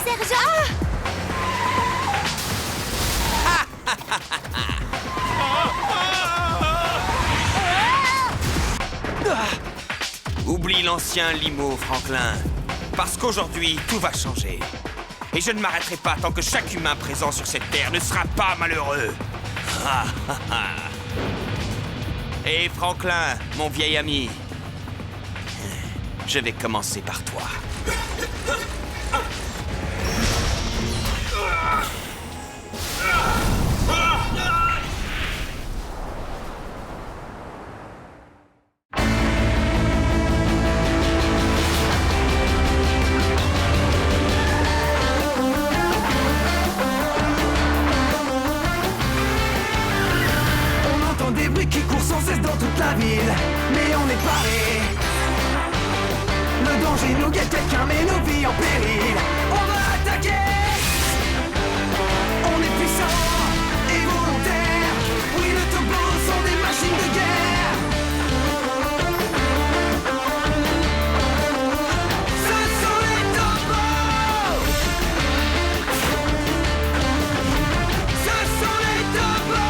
Sergent! Oublie l'ancien limo, Franklin. Parce qu'aujourd'hui, tout va changer. Et je ne m'arrêterai pas tant que chaque humain présent sur cette terre ne sera pas malheureux. Et Franklin, mon vieil ami, je vais commencer par toi. On entend des bruits qui courent sans cesse dans toute la ville, mais on est paré. Le danger nous guette, quelqu'un met nos vies en péril. On va attaquer. On est puissant et volontaire. Oui, le Togo sont des machines de guerre. Ce sont les Tobos. Ce sont les Tobos.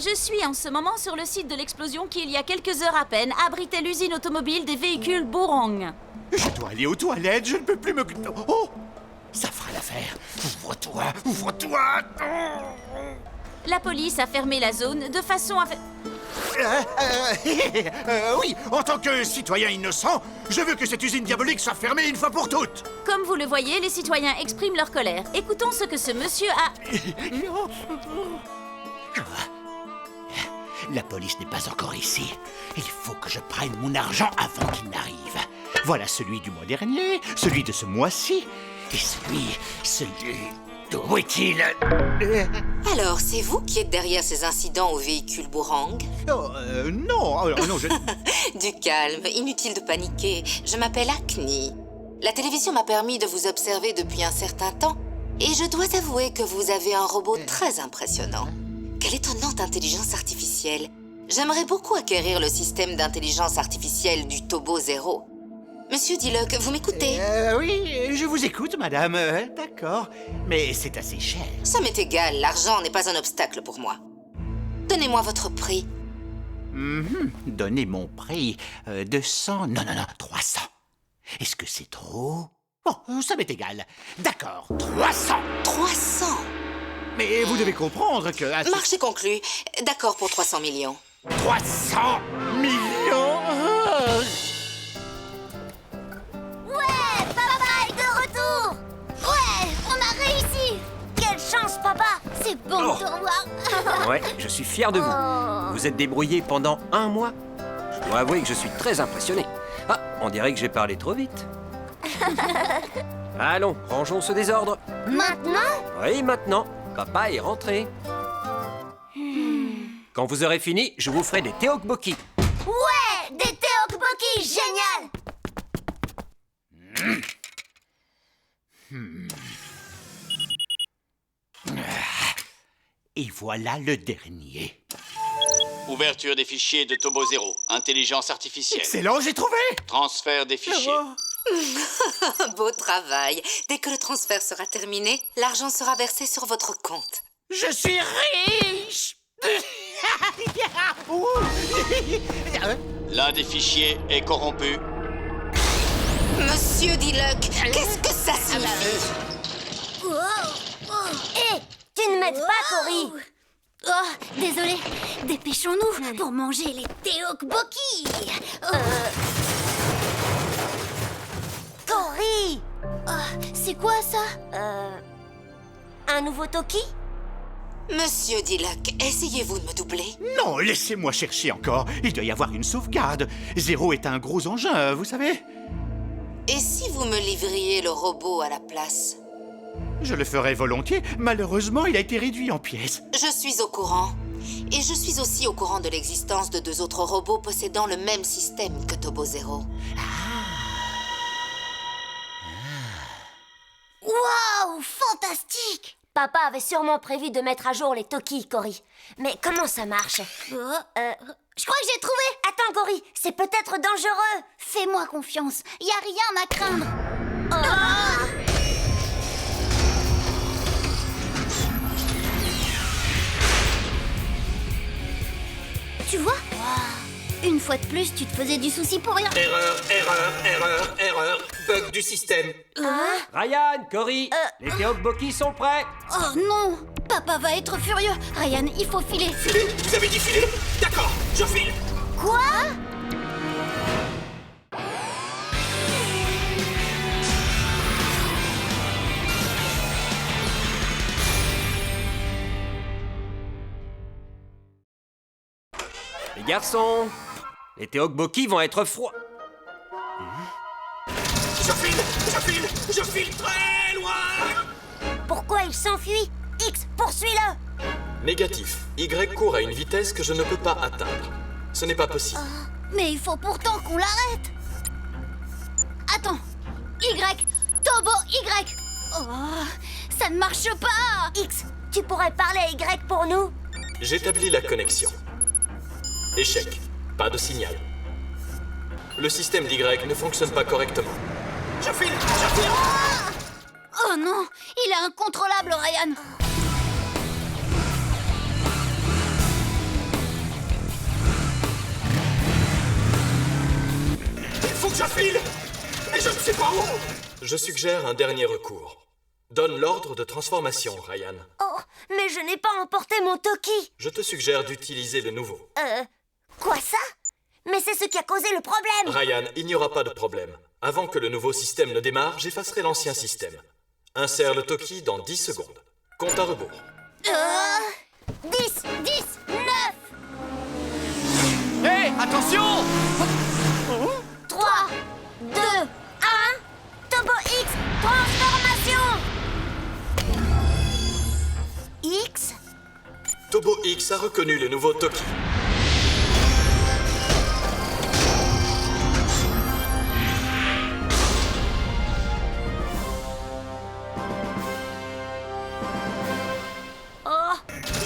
Je suis en ce moment sur le site de l'explosion qui, il y a quelques heures à peine, abritait l'usine automobile des véhicules Bourang. Je dois aller aux toilettes, je ne peux plus me... Oh! Ça fera l'affaire. Ouvre-toi, ouvre-toi. La police a fermé la zone de façon à... Oui, en tant que citoyen innocent, je veux que cette usine diabolique soit fermée une fois pour toutes. Comme vous le voyez, les citoyens expriment leur colère. Écoutons ce que ce monsieur a... La police n'est pas encore ici. Il faut que je prenne mon argent avant qu'il n'arrive. Voilà celui du mois dernier, celui de ce mois-ci, et celui... Où est-il? Alors, c'est vous qui êtes derrière ces incidents au véhicule Bourang? Non, non, je... Du calme, inutile de paniquer. Je m'appelle Acne. La télévision m'a permis de vous observer depuis un certain temps, et je dois avouer que vous avez un robot très impressionnant. Quelle étonnante intelligence artificielle. J'aimerais beaucoup acquérir le système d'intelligence artificielle du Tobo Zero. Monsieur Diluc, vous m'écoutez? Oui, je vous écoute, madame. D'accord, mais c'est assez cher. Ça m'est égal, l'argent n'est pas un obstacle pour moi. Donnez-moi votre prix. Donnez mon prix. 200... Non, 300. Est-ce que c'est trop? Bon, ça m'est égal. D'accord, 300. 300? Mais vous devez comprendre que... Marché conclu. D'accord pour 300 millions. 300 millions? Ouais, papa est de retour. Ouais, on a réussi. Quelle chance, papa. C'est bon de te revoir. Ouais, je suis fier de vous. Vous êtes débrouillé pendant 1 mois. Je dois avouer que je suis très impressionné. Ah, on dirait que j'ai parlé trop vite. Allons, rangeons ce désordre. Maintenant? Oui, maintenant. Papa est rentré. Quand vous aurez fini, je vous ferai des teokbokki. Ouais, des teokbokki, génial. Et voilà le dernier. Ouverture des fichiers de Tobo Zero. Intelligence artificielle. Excellent, j'ai trouvé! Transfert des fichiers. Beau travail. Dès que le transfert sera terminé, l'argent sera versé sur votre compte. Je suis riche! L'un des fichiers est corrompu. Monsieur Diluc, qu'est-ce que ça signifie? Hé, tu ne m'aides pas, Cory. Oh, désolé. Dépêchons-nous pour manger les teokbokki. Cory! C'est quoi ça? Un nouveau Toki? Monsieur Diluc, essayez-vous de me doubler? Non, laissez-moi chercher encore. Il doit y avoir une sauvegarde. Zéro est un gros engin, vous savez. Et si vous me livriez le robot à la place? Je le ferai volontiers. Malheureusement, il a été réduit en pièces. Je suis au courant. Et je suis aussi au courant de l'existence de 2 autres robots possédant le même système que Tobo Zero. Waouh, fantastique! Papa avait sûrement prévu de mettre à jour les Toki, Cory. Mais comment ça marche? Je crois que j'ai trouvé! Attends, Cory, c'est peut-être dangereux. Fais-moi confiance, y a rien à craindre. Tu vois? Une fois de plus, tu te faisais du souci pour rien. Erreur. Bug du système. Ryan, Cory, les Teokboki sont prêts. Oh non! Papa va être furieux. Ryan, il faut filer. Filer? Vous avez dit filer? D'accord, je file. Quoi? Les garçons, les Teokboki vont être froids. Je file très loin. Pourquoi il s'enfuit? X, poursuis-le! Négatif. Y court à une vitesse que je ne peux pas atteindre. Ce n'est pas possible. Mais il faut pourtant qu'on l'arrête. Attends. Y. Tobo Y. Oh, ça ne marche pas. X, tu pourrais parler à Y pour nous? J'établis la connexion. Échec. Pas de signal. Le système d'Y ne fonctionne pas correctement. Je file. Oh non, il est incontrôlable, Ryan. Il faut que je file. Et je ne sais pas où. Je suggère un dernier recours. Donne l'ordre de transformation, Ryan. Oh, mais je n'ai pas emporté mon Toki. Je te suggère d'utiliser le nouveau. Quoi ça? Mais c'est ce qui a causé le problème. Ryan, il n'y aura pas de problème. Avant que le nouveau système ne démarre, j'effacerai l'ancien système. Insère le Toki dans 10 secondes. Compte à rebours. 10, 9, Hé, attention! 3, 2, 1. Tobo X, transformation! X? Tobo X a reconnu le nouveau Toki.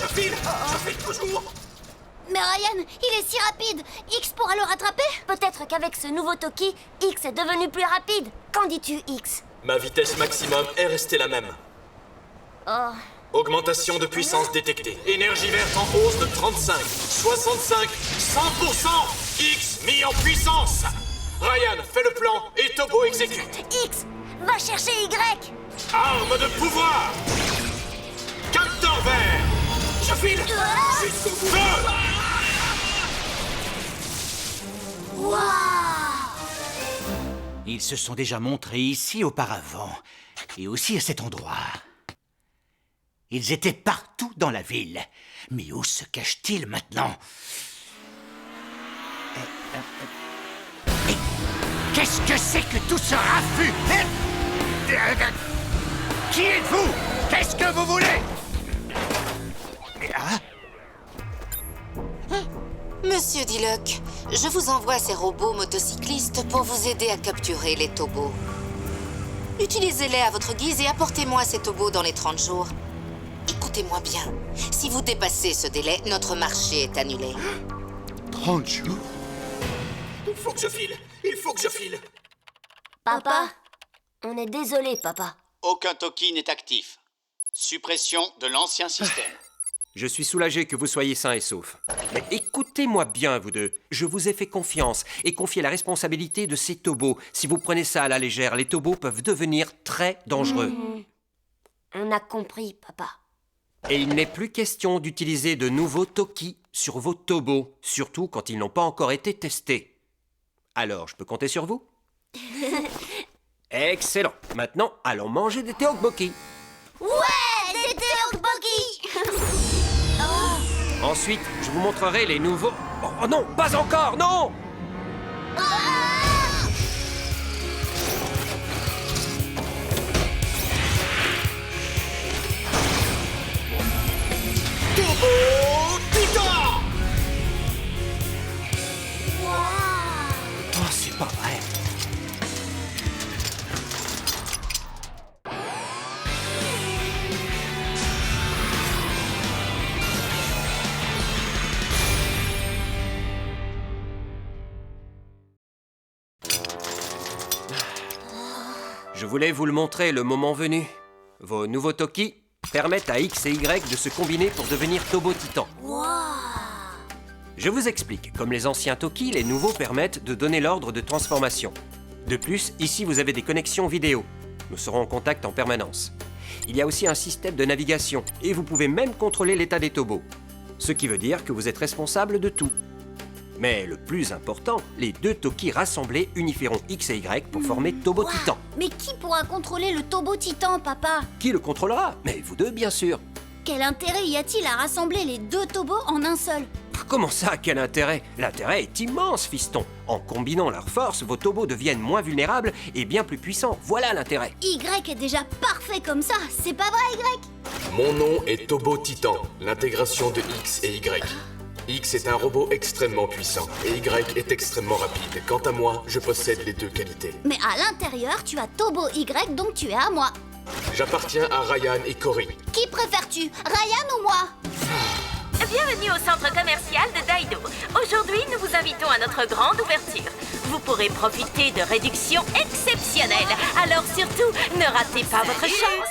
Je file toujours. Mais Ryan, il est si rapide. X pourra le rattraper? Peut-être qu'avec ce nouveau Toki, X est devenu plus rapide. Qu'en dis-tu, X? Ma vitesse maximum est restée la même. Augmentation de puissance détectée. Énergie verte en hausse de 35, 65, 100%. X mis en puissance. Ryan, fais le plan et Tobo exécute. X, va chercher Y. Arme de pouvoir. Capteur vert. Je file jusqu'au bout. Ils se sont déjà montrés ici auparavant, et aussi à cet endroit. Ils étaient partout dans la ville. Mais où se cachent-ils maintenant? Et qu'est-ce que c'est que tout ce raffut? Qui êtes-vous? Qu'est-ce que vous voulez? Monsieur Diluc, je vous envoie ces robots motocyclistes pour vous aider à capturer les Tobos. Utilisez-les à votre guise et apportez-moi ces Tobos dans les 30 jours. Écoutez-moi bien, si vous dépassez ce délai, notre marché est annulé. 30 jours? Il faut que je file. Il faut que je file. Papa, on est désolé, papa. Aucun Toki n'est actif. Suppression de l'ancien système. Je suis soulagé que vous soyez sains et saufs. Mais écoutez-moi bien, vous deux. Je vous ai fait confiance et confié la responsabilité de ces Tobos. Si vous prenez ça à la légère, les Tobos peuvent devenir très dangereux. On a compris, papa. Et il n'est plus question d'utiliser de nouveaux Toki sur vos Tobos, surtout quand ils n'ont pas encore été testés. Alors, je peux compter sur vous? Excellent. Maintenant, allons manger des Teokboki. Ouais, des Teokboki. Ensuite, je vous montrerai les nouveaux... Oh non, pas encore, non! Tobo Pas vrai. Je voulais vous le montrer le moment venu. Vos nouveaux Toki permettent à X et Y de se combiner pour devenir Tobo Titan. Je vous explique. Comme les anciens Toki, les nouveaux permettent de donner l'ordre de transformation. De plus, ici vous avez des connexions vidéo. Nous serons en contact en permanence. Il y a aussi un système de navigation et vous pouvez même contrôler l'état des Tobos. Ce qui veut dire que vous êtes responsable de tout. Mais le plus important, les deux Toki rassemblés unifieront X et Y pour former Tobo Titan. Mais qui pourra contrôler le Tobo Titan, papa? Qui le contrôlera? Mais vous deux, bien sûr. Quel intérêt y a-t-il à rassembler les deux Tobos en un seul? Comment ça, quel intérêt? L'intérêt est immense, fiston. En combinant leurs forces, vos Tobos deviennent moins vulnérables et bien plus puissants. Voilà l'intérêt. Y est déjà parfait comme ça, c'est pas vrai, Y? Mon nom est Tobo Titan, l'intégration de X et Y. X est un robot extrêmement puissant et Y est extrêmement rapide. Quant à moi, je possède les deux qualités. Mais à l'intérieur, tu as Tobo Y, donc tu es à moi. J'appartiens à Ryan et Cory. Qui préfères-tu, Ryan ou moi? Bienvenue au centre commercial de Daido. Aujourd'hui, nous vous invitons à notre grande ouverture. Vous pourrez profiter de réductions exceptionnelles. Alors surtout, ne ratez pas votre chance.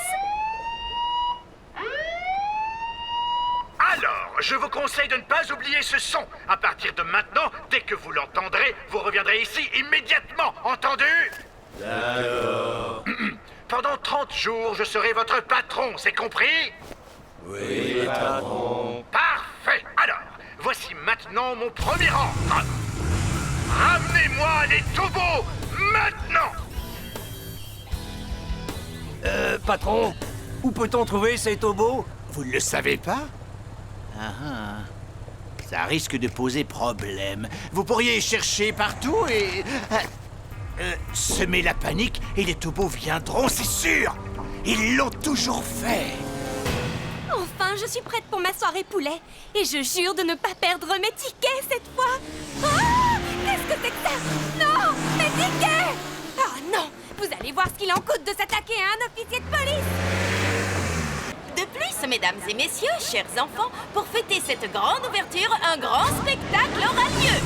Alors, je vous conseille de ne pas oublier ce son. À partir de maintenant, dès que vous l'entendrez, vous reviendrez ici immédiatement, entendu? D'accord. Pendant 30 jours, je serai votre patron, c'est compris? Oui, patron. Parfait. Alors, voici maintenant mon premier ordre. Ramenez-moi les Tobos, maintenant! Patron, où peut-on trouver ces Tobos? Vous ne le savez pas? Ça risque de poser problème. Vous pourriez chercher partout et... semer la panique et les Tobos viendront, c'est sûr! Ils l'ont toujours fait! Enfin, je suis prête pour ma soirée poulet. Et je jure de ne pas perdre mes tickets cette fois. Oh! Qu'est-ce que c'est que ça? Non! Mes tickets! Oh non! Vous allez voir ce qu'il en coûte de s'attaquer à un officier de police! De plus, mesdames et messieurs, chers enfants, pour fêter cette grande ouverture, un grand spectacle aura lieu.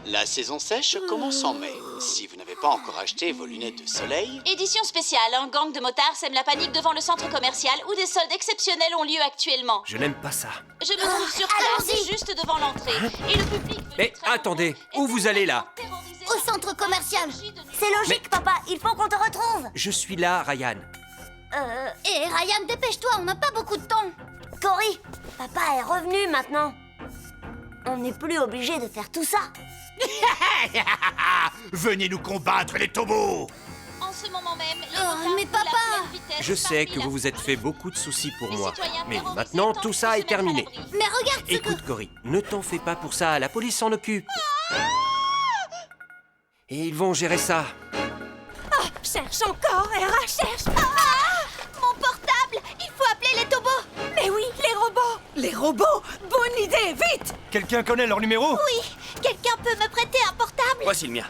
La saison sèche commence en mai. Si vous n'avez pas encore acheté vos lunettes de soleil... Édition spéciale, un gang de motards sème la panique devant le centre commercial où des soldes exceptionnels ont lieu actuellement. Je n'aime pas ça. Je me trouve sur place, juste devant l'entrée. Et le public... Mais attendez, où vous allez là? Au centre commercial. C'est logique, papa, il faut qu'on te retrouve. Je suis là, Ryan. Et Ryan, dépêche-toi, on n'a pas beaucoup de temps. Cory, papa est revenu maintenant. On n'est plus obligé de faire tout ça. Venez nous combattre, les Tobos! En ce moment même, mais papa! Je sais que vous vous êtes fait beaucoup de soucis pour moi. Mais maintenant, tout ça est terminé. Mais regarde ce Écoute, Cory, ne t'en fais pas pour ça. La police s'en occupe. Et ils vont gérer ça. Oh, cherche encore, RH, cherche. Mon portable! Il faut appeler les Tobos! Mais oui, les robots. Les robots? Bonne idée, vite! Quelqu'un connaît leur numéro? Oui! Quelqu'un peut me prêter un portable? Voici le mien.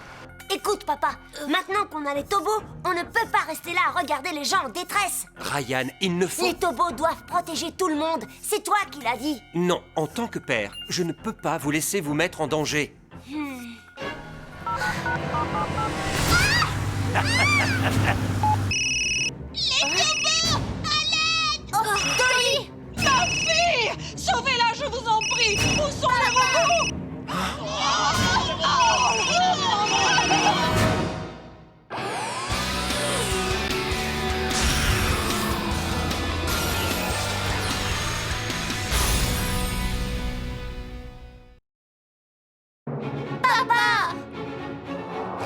Écoute, papa, maintenant qu'on a les Tobos, on ne peut pas rester là à regarder les gens en détresse. Ryan, il ne faut... Les Tobos doivent protéger tout le monde. C'est toi qui l'as dit. Non, en tant que père, je ne peux pas vous laisser vous mettre en danger. Dolly! Ma fille! Sauvez-la, je vous en prie! Où sont les robots? Papa!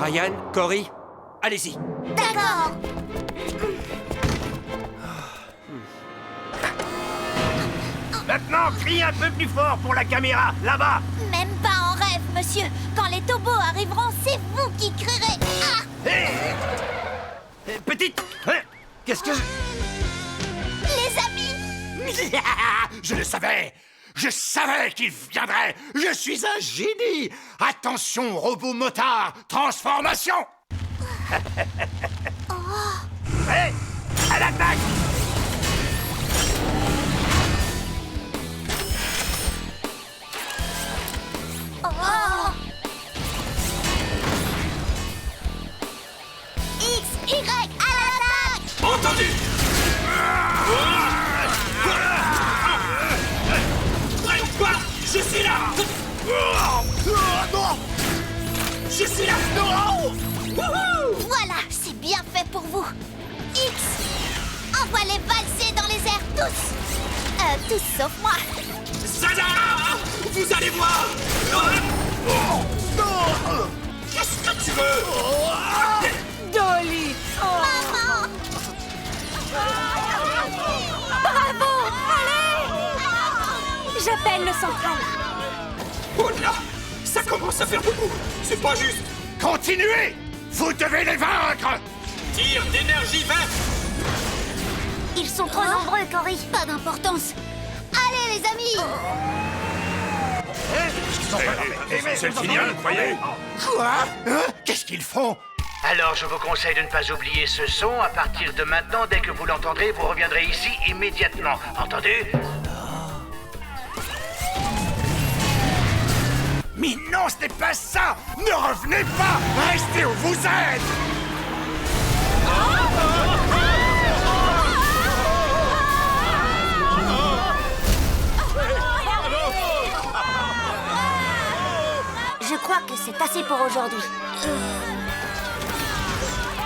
Ryan, Cory, allez-y. D'accord! Maintenant, crie un peu plus fort pour la caméra, là-bas! Même pas en rêve, monsieur! Quand les Tobos arriveront, c'est vous qui crierez! Ah! Hé! Petite! Hein? Qu'est-ce que... Les amis! Je le savais! Je savais qu'il viendrait. Je suis un génie. Attention, robot motard, transformation. Prêt? À l'attaque. X, Y, à l'attaque! Entendu! Quoi? Je suis là! Je suis là! Voilà, c'est bien fait pour vous. X, envoie-les valser dans les airs tous. Tous sauf moi. Zada! Vous allez voir! Qu'est-ce que tu veux? Dolly! Maman! Bravo! Allez! J'appelle le central. Oh là! Ça commence à faire beaucoup! C'est pas juste! Continuez. Vous devez les vaincre. Tir d'énergie verte! Ils sont trop nombreux, Cory. Pas d'importance. Allez, les amis! C'est fini, vous croyez? Quoi? Hein? Qu'est-ce qu'ils font? Alors, je vous conseille de ne pas oublier ce son. À partir de maintenant, dès que vous l'entendrez, vous reviendrez ici immédiatement. Entendu? Mais non, ce n'est pas ça. Ne revenez pas. Restez où vous êtes. Je crois que c'est assez pour aujourd'hui.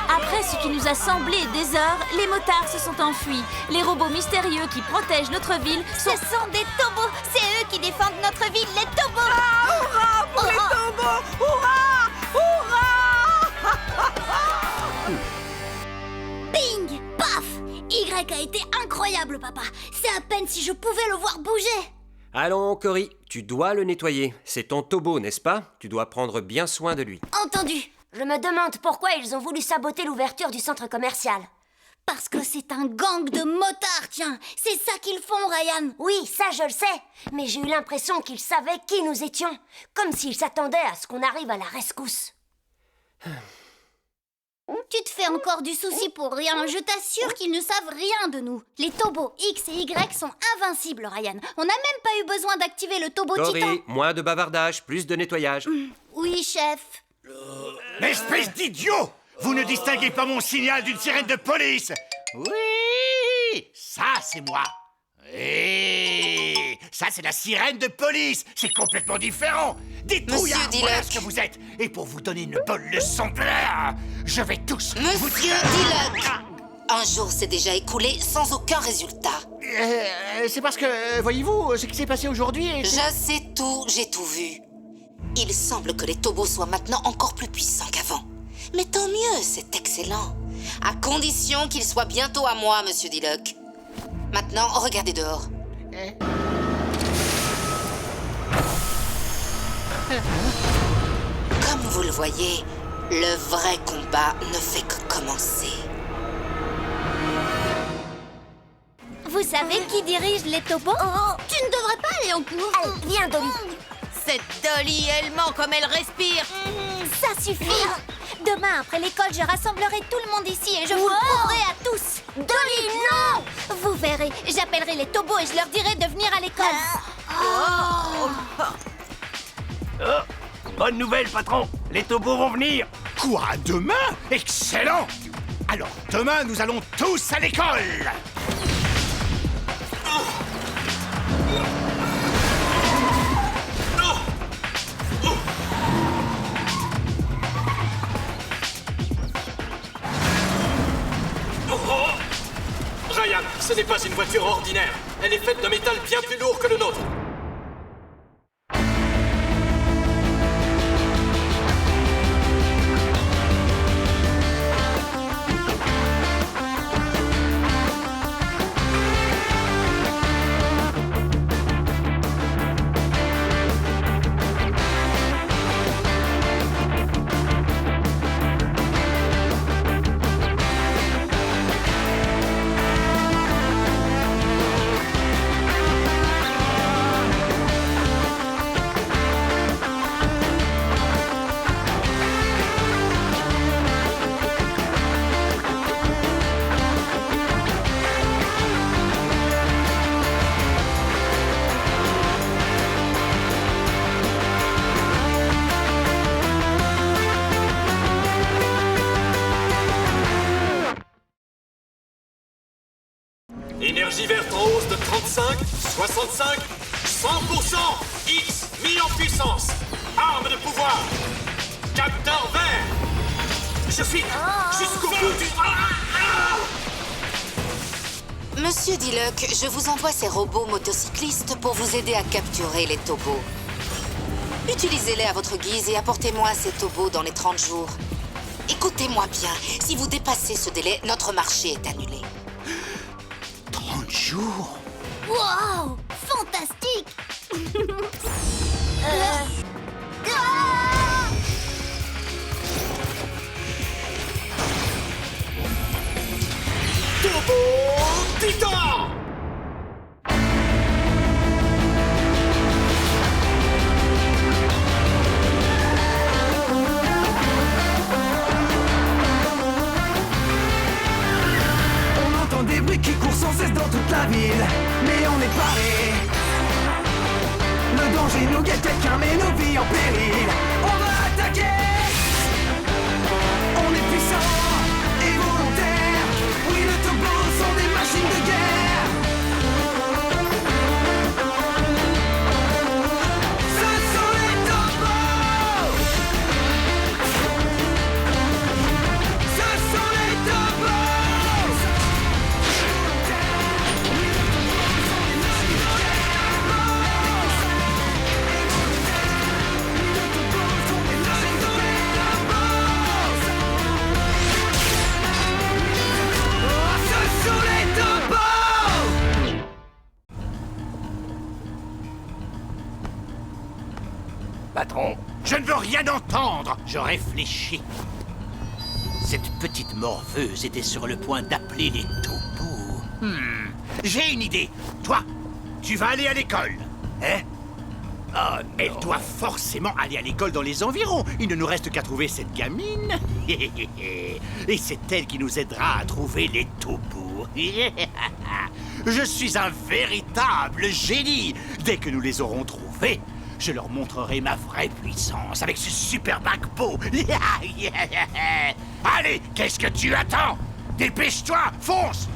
Après ce qui nous a semblé des heures, les motards se sont enfuis. Les robots mystérieux qui protègent notre ville Ce sont des tobos! C'est eux qui défendent notre ville, les tobos! Hurrah pour les tobos! Hurrah! Hurrah! Bing! Paf! Y a été incroyable, papa. C'est à peine si je pouvais le voir bouger. Allons, Cory, tu dois le nettoyer. C'est ton Tobo, n'est-ce pas? Tu dois prendre bien soin de lui. Entendu. Je me demande pourquoi ils ont voulu saboter l'ouverture du centre commercial. Parce que c'est un gang de motards, tiens. C'est ça qu'ils font, Ryan. Oui, ça je le sais. Mais j'ai eu l'impression qu'ils savaient qui nous étions. Comme s'ils s'attendaient à ce qu'on arrive à la rescousse. Tu te fais encore du souci pour rien. Je t'assure qu'ils ne savent rien de nous. Les tobos X et Y sont invincibles, Ryan. On n'a même pas eu besoin d'activer le tobo titan. Cory, moins de bavardage, plus de nettoyage. Oui, chef. Espèce d'idiot! Vous ne distinguez pas mon signal d'une sirène de police! Oui! Ça, c'est moi! Et ça, c'est la sirène de police! C'est complètement différent! Des trouillards, Monsieur voilà Diluc. ce que vous êtes! Et pour vous donner une bonne leçon de l'air, je vais tous vous... Monsieur Diluc! Un jour s'est déjà écoulé sans aucun résultat. C'est parce que, voyez-vous, ce qui s'est passé aujourd'hui... Je sais tout, j'ai tout vu. Il semble que les tobos soient maintenant encore plus puissants qu'avant. Mais tant mieux, c'est excellent. À condition qu'ils soient bientôt à moi, Monsieur Diluc. Maintenant, regardez dehors. Comme vous le voyez, le vrai combat ne fait que commencer. Vous savez qui dirige les tobos? Tu ne devrais pas aller en cours. Allez, viens, Dolly. Cette Dolly, elle ment comme elle respire. Ça suffit. Demain, après l'école, je rassemblerai tout le monde ici et je vous le prouverai à tous. Dolly, non! Vous verrez, j'appellerai les tobos et je leur dirai de venir à l'école. Bonne nouvelle, patron. Les tobos vont venir. Quoi, demain? Excellent! Alors, demain, nous allons tous à l'école! Ryan, ce n'est pas une voiture ordinaire. Elle est faite de métal bien plus lourd que le nôtre. 65, 100%, X mis en puissance. Arme de pouvoir. Capteur vert. Je suis jusqu'au bout du... Monsieur Diluc, je vous envoie ces robots motocyclistes pour vous aider à capturer les tobos. Utilisez-les à votre guise et apportez-moi ces tobos dans les 30 jours. Écoutez-moi bien, si vous dépassez ce délai, notre marché est annulé. 30 jours? Wow! Fantastique! Turbo Titan! On entend des bruits qui courent sans cesse dans toute la ville, mais on est paré. Le danger nous guette, quelqu'un met nos vies en péril. On va attaquer. On est puissant et volontaire. Oui, les tobos sont des machines de guerre. Ce sont les tobos. Ce sont les tobos. Ce sont les tobos. Patron, je ne veux rien entendre. Je réfléchis. Cette petite morveuse était sur le point d'appeler les tobos. J'ai une idée. Toi, tu vas aller à l'école, hein? Oh, elle doit forcément aller à l'école dans les environs. Il ne nous reste qu'à trouver cette gamine. Et c'est elle qui nous aidera à trouver les tobos. Je suis un véritable génie. Dès que nous les aurons trouvés, je leur montrerai ma vraie puissance avec ce super paquebot. Allez, qu'est-ce que tu attends? Dépêche-toi, fonce!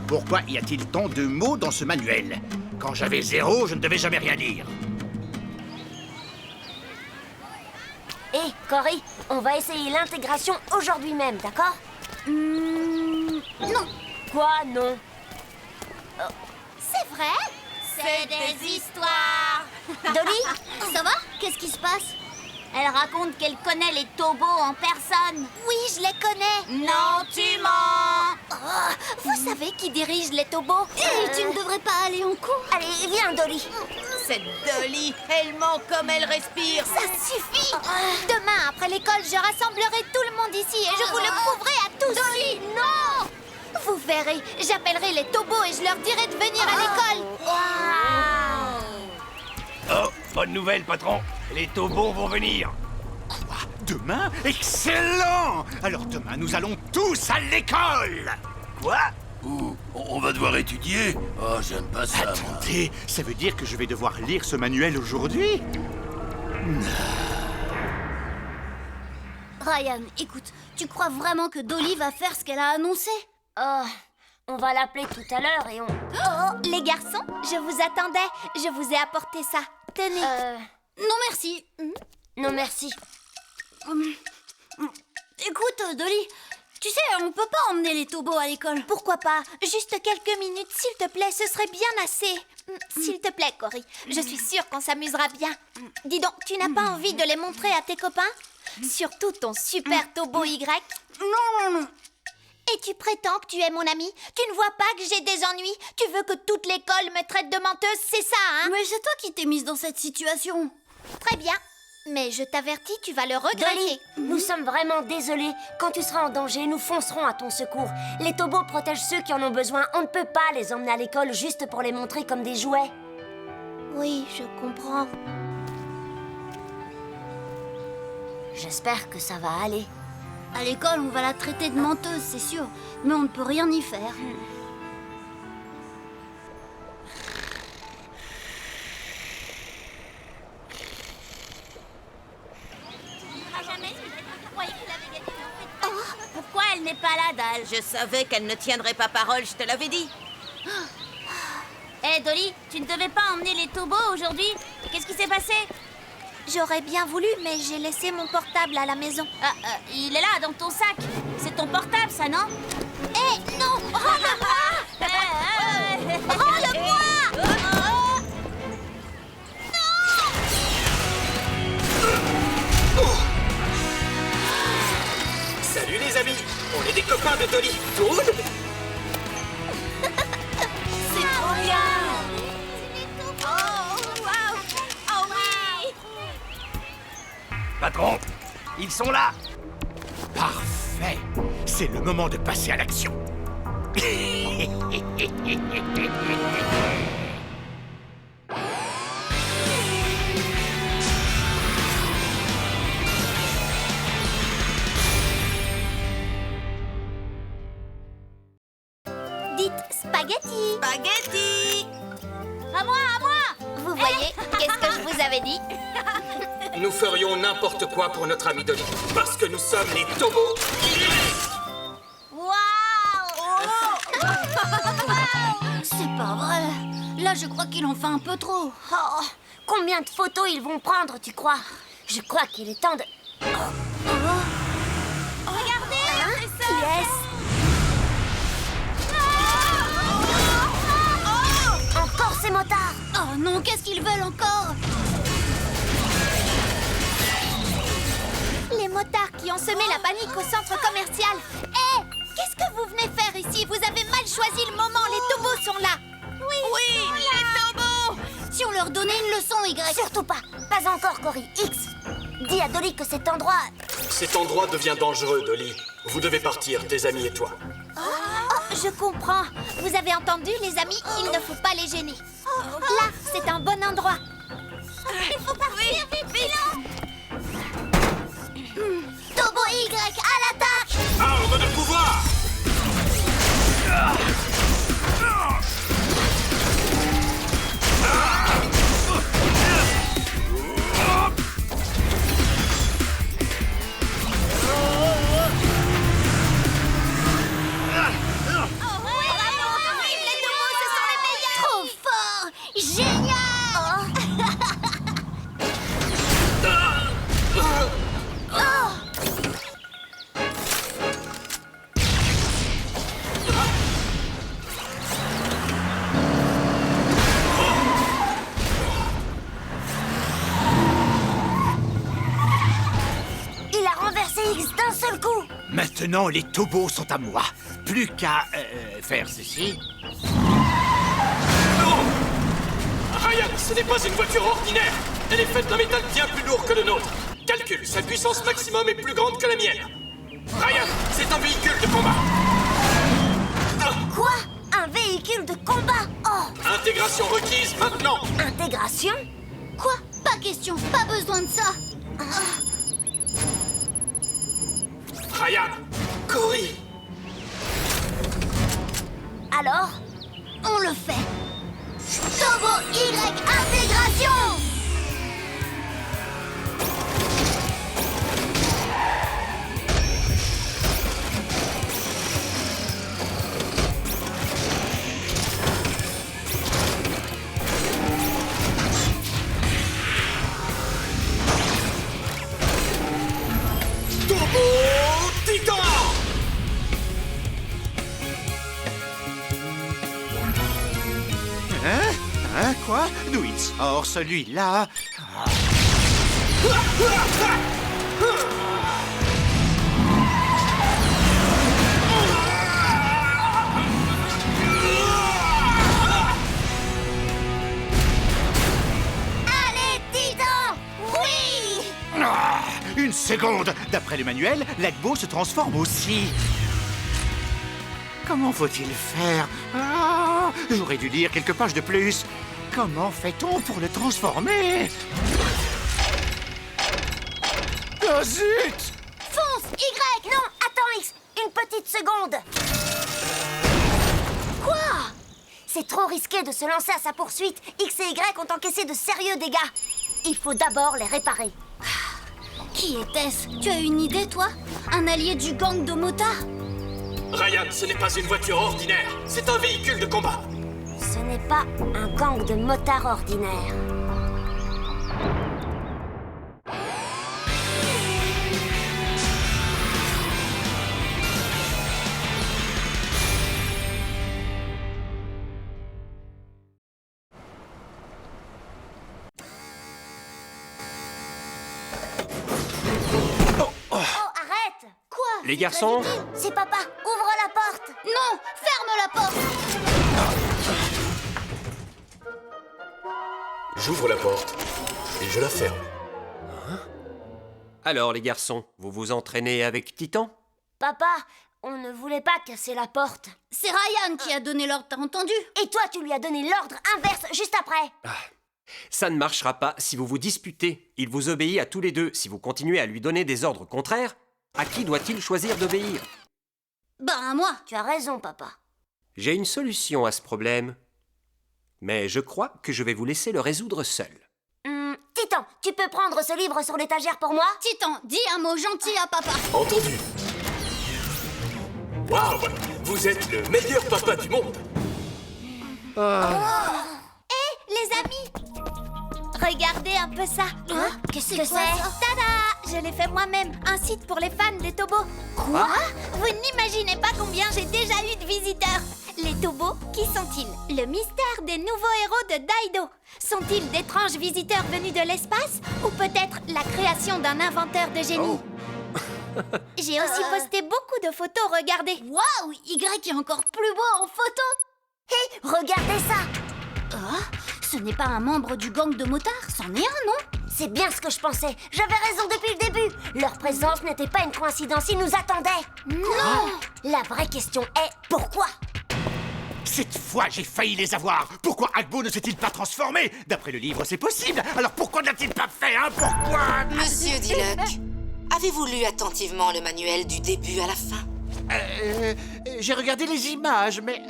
Pourquoi y a-t-il tant de mots dans ce manuel? Quand j'avais 0, je ne devais jamais rien lire. Hé, Cory, on va essayer l'intégration aujourd'hui même, d'accord? Non. Quoi, non? C'est vrai? C'est des histoires. Dolly? Ça va? Qu'est-ce qui se passe? Elle raconte qu'elle connaît les tobos en personne. Oui, je les connais. Non, tu mens. Vous savez qui dirige les tobos? Et tu ne devrais pas aller en cours. Allez, viens, Dolly. Cette Dolly, elle ment comme elle respire. Ça suffit. Demain, après l'école, je rassemblerai tout le monde ici et je vous le prouverai à tous. Dolly, non! Vous verrez, j'appellerai les tobos et je leur dirai de venir à l'école. Oh, bonne nouvelle, patron. Les tobos vont venir. Quoi? Demain? Excellent! Alors demain, nous allons tous à l'école. Quoi? On va devoir étudier? Oh, j'aime pas ça. Attendez, ça veut dire que je vais devoir lire ce manuel aujourd'hui? Ryan, écoute, tu crois vraiment que Dolly va faire ce qu'elle a annoncé? Oh, on va l'appeler tout à l'heure et on... Oh, les garçons, je vous attendais. Je vous ai apporté ça. Tenez. Non, merci. Non, merci. Écoute, Dolly, tu sais, on peut pas emmener les tobos à l'école. Pourquoi pas? Juste quelques minutes, s'il te plaît, ce serait bien assez. S'il te plaît, Cory, je suis sûre qu'on s'amusera bien. Dis donc, tu n'as pas envie de les montrer à tes copains? Surtout ton super tobo Y? Non. Et tu prétends que tu es mon ami? Tu ne vois pas que j'ai des ennuis? Tu veux que toute l'école me traite de menteuse, c'est ça, hein? Mais c'est toi qui t'es mise dans cette situation. Très bien. Mais je t'avertis, tu vas le regretter. Dolly, nous sommes vraiment désolés. Quand tu seras en danger, nous foncerons à ton secours. Les tobos protègent ceux qui en ont besoin. On ne peut pas les emmener à l'école juste pour les montrer comme des jouets. Oui, je comprends. J'espère que ça va aller. À l'école, on va la traiter de menteuse, c'est sûr. Mais on ne peut rien y faire. Pourquoi elle n'est pas là, Dan? balle. Je savais qu'elle ne tiendrait pas parole, je te l'avais dit. Hé, Dolly, tu ne devais pas emmener les tobos aujourd'hui? Qu'est-ce qui s'est passé? J'aurais bien voulu, mais j'ai laissé mon portable à la maison. Il est là, dans ton sac. C'est ton portable, ça, non? Hé, non! Rends-le-moi! Rends-le-moi! Salut les amis, on est des copains de Dolly. Cool. C'est trop bien! Oh, wow! Oh oui! Patron, ils sont là. Parfait. C'est le moment de passer à l'action. Dites spaghetti! Spaghetti! À moi, à moi! Vous voyez, qu'est-ce que je vous avais dit? Nous ferions n'importe quoi pour notre ami Dolly. Parce que nous sommes les tobos. C'est pas vrai. Là, je crois qu'il en fait un peu trop. Oh, combien de photos ils vont prendre, tu crois? Je crois qu'il est temps de... Regardez! Qui est-ce? Encore ces motards! Oh non, qu'est-ce qu'ils veulent encore? Les motards qui ont semé la panique au centre commercial. Hé, qu'est-ce que vous venez faire ici? Vous avez mal choisi le moment, les tobos sont là. Oui, les tobos! Si on leur donnait une leçon, Y. Surtout pas! Pas encore, Cory. X! Dis à Dolly que cet endroit... Cet endroit devient dangereux, Dolly. Vous devez partir, tes amis et toi. Oh, je comprends. Vous avez entendu, les amis, il ne faut pas les gêner. Là, c'est un bon endroit. Il faut partir, vite. Tobo Y, à l'attaque! Arme de pouvoir! Trop fort! Génial! Il a renversé X d'un seul coup! Maintenant, les tobos sont à moi. Plus qu'à faire ceci. Ryan, ce n'est pas une voiture ordinaire. Elle est faite d'un métal bien plus lourd que le nôtre. Calcule, sa puissance maximum est plus grande que la mienne. Ryan, c'est un véhicule de combat. Quoi? Un véhicule de combat? Oh! Intégration requise maintenant. Intégration? Quoi? Pas question, pas besoin de ça. Ryan, Cory. Alors? On le fait. Tobo Y, intégration! Turbo Titan. Hein? Quoi? D'où il sort celui-là? Allez, Titan! Oui! Une seconde! D'après le manuel, l'Agbo se transforme aussi. Comment faut-il faire? J'aurais dû lire quelques pages de plus. Comment fait-on pour le transformer? Oh zut! Fonce, Y! Non, attends, X! Une petite seconde! Quoi? C'est trop risqué de se lancer à sa poursuite. X et Y ont encaissé de sérieux dégâts. Il faut d'abord les réparer. Qui était-ce? Tu as une idée, toi? Un allié du gang de motards? Ryan, ce n'est pas une voiture ordinaire, c'est un véhicule de combat. Ce n'est pas un gang de motards ordinaires. Les garçons, C'est papa, ouvre la porte. Non, ferme la porte. J'ouvre la porte et je la ferme. alors les garçons, vous vous entraînez avec Titan? Papa, on ne voulait pas casser la porte. C'est Ryan qui a donné l'ordre, t'as entendu? Et toi, tu lui as donné l'ordre inverse juste après. Ça ne marchera pas si vous vous disputez. Il vous obéit à tous les deux. Si vous continuez à lui donner des ordres contraires, à qui doit-il choisir d'obéir? Ben, à moi. Tu as raison, papa. J'ai une solution à ce problème. Mais je crois que je vais vous laisser le résoudre seul. Titan, tu peux prendre ce livre sur l'étagère pour moi? Titan, dis un mot gentil à papa. Entendu. Waouh, vous êtes le meilleur papa du monde. Les amis, regardez un peu ça. Qu'est-ce que c'est? Tada! Je l'ai fait moi-même. Un site pour les fans des tobos. Quoi? Vous n'imaginez pas combien j'ai déjà eu de visiteurs. Les tobos, qui sont-ils? Le mystère des nouveaux héros de Daido. Sont-ils d'étranges visiteurs venus de l'espace? Ou peut-être la création d'un inventeur de génie? J'ai aussi posté beaucoup de photos, regardez. Waouh! Y est encore plus beau en photo. Hé, regardez ça! Ce n'est pas un membre du gang de motards, c'en est un, non? C'est bien ce que je pensais. J'avais raison depuis le début. Leur présence n'était pas une coïncidence, ils nous attendaient. Non! La vraie question est pourquoi? Cette fois, j'ai failli les avoir. Pourquoi Agbo ne s'est-il pas transformé? D'après le livre, c'est possible. Alors pourquoi n'a-t-il pas fait, hein? Pourquoi? Monsieur Diluc, avez-vous lu attentivement le manuel du début à la fin? J'ai regardé les images, mais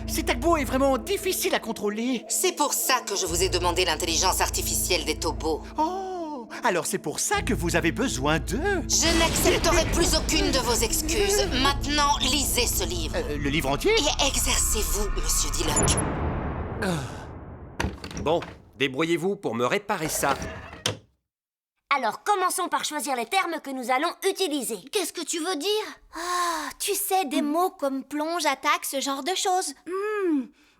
cet Agbo est vraiment difficile à contrôler. C'est pour ça que je vous ai demandé l'intelligence artificielle des tobos. Oh, alors c'est pour ça que vous avez besoin d'eux. Je n'accepterai plus aucune de vos excuses. Maintenant, lisez ce livre. Le livre entier? Et exercez-vous, Monsieur Diluc. Bon, débrouillez-vous pour me réparer ça. Alors commençons par choisir les termes que nous allons utiliser. Qu'est-ce que tu veux dire? Tu sais, des mots comme plonge, attaque, ce genre de choses.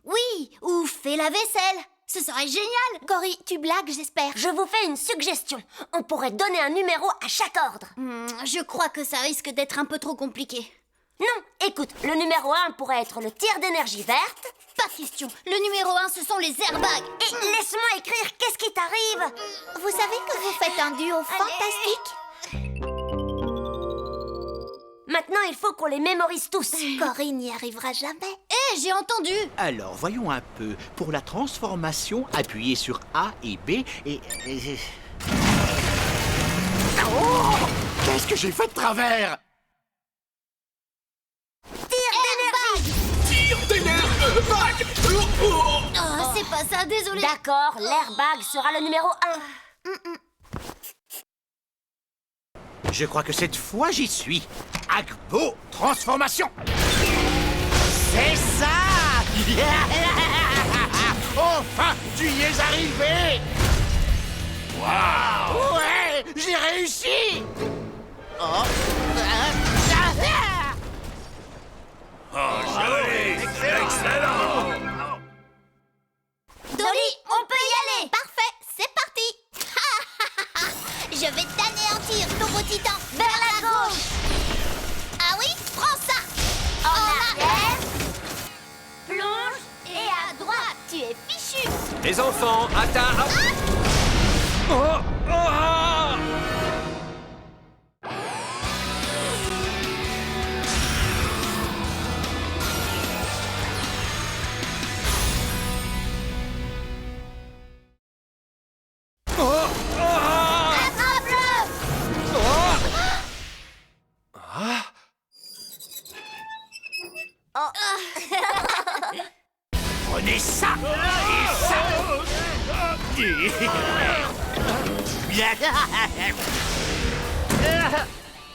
Oui, ou fais la vaisselle. Ce serait génial. Cory, tu blagues, j'espère. Je vous fais une suggestion. On pourrait donner un numéro à chaque ordre. Je crois que ça risque d'être un peu trop compliqué. Non, écoute, le numéro 1 pourrait être le tir d'énergie verte. Pas question. Le numéro 1, ce sont les airbags. Et laisse-moi écrire, qu'est-ce qui t'arrive? Vous savez que vous faites un duo fantastique? Maintenant, il faut qu'on les mémorise tous. Cory n'y arrivera jamais. J'ai entendu. Alors, voyons un peu. Pour la transformation, appuyez sur A et B et... Oh! Qu'est-ce que j'ai fait de travers? Tire d'énergie. C'est pas ça, désolé. D'accord, l'airbag sera le numéro 1. Je crois que cette fois, j'y suis. Agbo, transformation. C'est ça. Enfin, tu y es arrivé. Waouh. Ouais, j'ai réussi. Oh, joli. Excellent. Dolly, on peut y aller. Parfait, c'est parti. Je vais t'anéantir, Tobo Titan. Vers la gauche. Ah oui, prends ça. En arrière. Plonge et à droite. Tu es fichu. Les enfants, attaque. prenez ça. Et ça.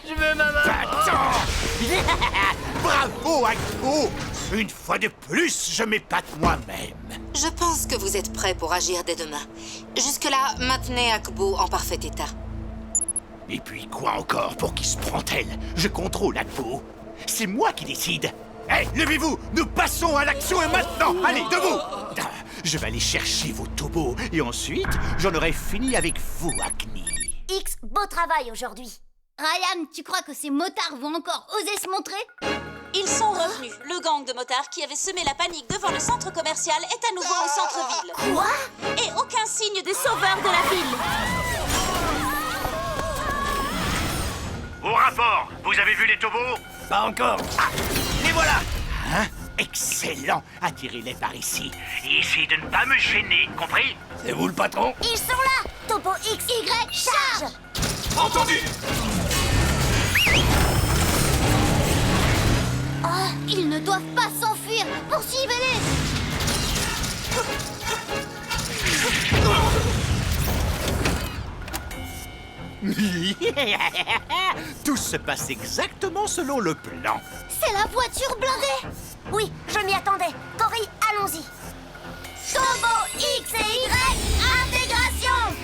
Je veux maman. Attends. Bravo, Akbo! Une fois de plus, je m'épate moi-même. Je pense que vous êtes prêts pour agir dès demain. Jusque-là, maintenez Akbo en parfait état. Et puis quoi encore? Pour qui se prend-elle? Je contrôle Akbo. C'est moi qui décide. Hé, levez-vous! Nous passons à l'action et maintenant! Allez, debout! Je vais aller chercher vos tobos et ensuite, j'en aurai fini avec vous, Acne. X, beau travail aujourd'hui. Ryan, tu crois que ces motards vont encore oser se montrer? Ils sont revenus. Le gang de motards qui avait semé la panique devant le centre commercial est à nouveau au centre-ville. Quoi? Et aucun signe des sauveurs de la ville. Au rapport, vous avez vu les tobos? Pas encore. Ah, les voilà! Hein? Excellent! Attirez-les par ici. Et essayez de ne pas me gêner, compris? C'est vous le patron? Ils sont là! Topo X, Y, charge! Entendu! Oh, ils ne doivent pas s'enfuir! Poursuivez-les! Tout se passe exactement selon le plan. C'est la voiture blindée! Oui, je m'y attendais. Cory, allons-y. Tobo X et Y, intégration!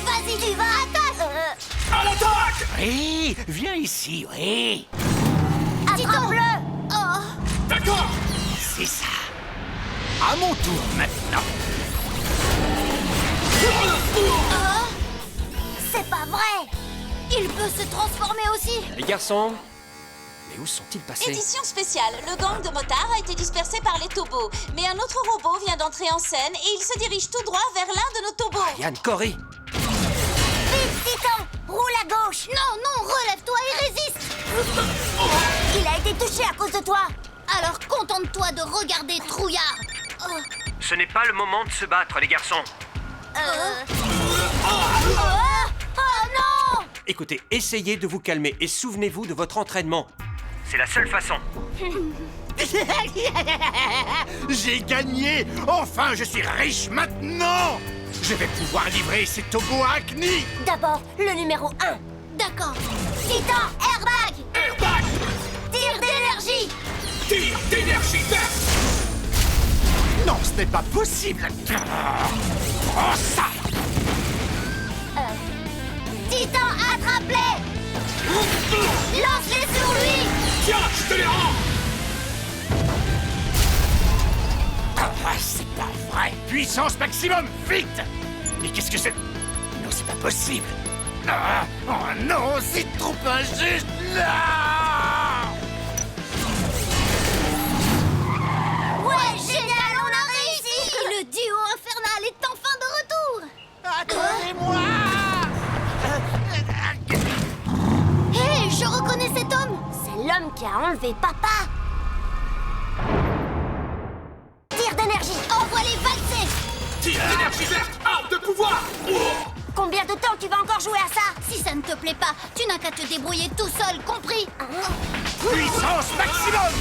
Vas-y, tu vas attaque! À l'attaque! Oui, viens ici, oui. Titan bleu! Oh! D'accord! C'est ça. À mon tour maintenant. Oh! C'est pas vrai! Il peut se transformer aussi! Les garçons, mais où sont-ils passés? Édition spéciale. Le gang de motards a été dispersé par les tobos. Mais un autre robot vient d'entrer en scène et il se dirige tout droit vers l'un de nos tobos. Yann, Cory! Vite, Titan! Roule à gauche! Non, non, relève-toi et résiste! Il a été touché à cause de toi! Alors contente-toi de regarder, trouillard! Oh. Ce n'est pas le moment de se battre, les garçons. Oh non! Écoutez, essayez de vous calmer et souvenez-vous de votre entraînement. C'est la seule façon. J'ai gagné! Enfin, je suis riche maintenant! Je vais pouvoir livrer ces tobos à Acne! D'abord, le numéro 1. D'accord. Titan, airbag! Airbag! Tir d'énergie! Tir d'énergie verte! Non, ce n'est pas possible! Prends ça! Titan, attrape-les! Lance-les sur lui! Tiens, je te les rends! Ah, c'est pas vrai! Puissance maximum, vite! Mais qu'est-ce que c'est? Non, c'est pas possible! Ah, oh non, c'est trop injuste! Non! Ouais, génial, on a réussi! Le duo infernal est enfin de retour! Attendez-moi! Hé, je reconnais cet homme! C'est l'homme qui a enlevé papa! Tir d'énergie! Envoie-les valser! Tir d'énergie verte! Arme de pouvoir! Combien de temps tu vas encore jouer à ça? Si ça ne te plaît pas, tu n'as qu'à te débrouiller tout seul, compris? Puissance maximum!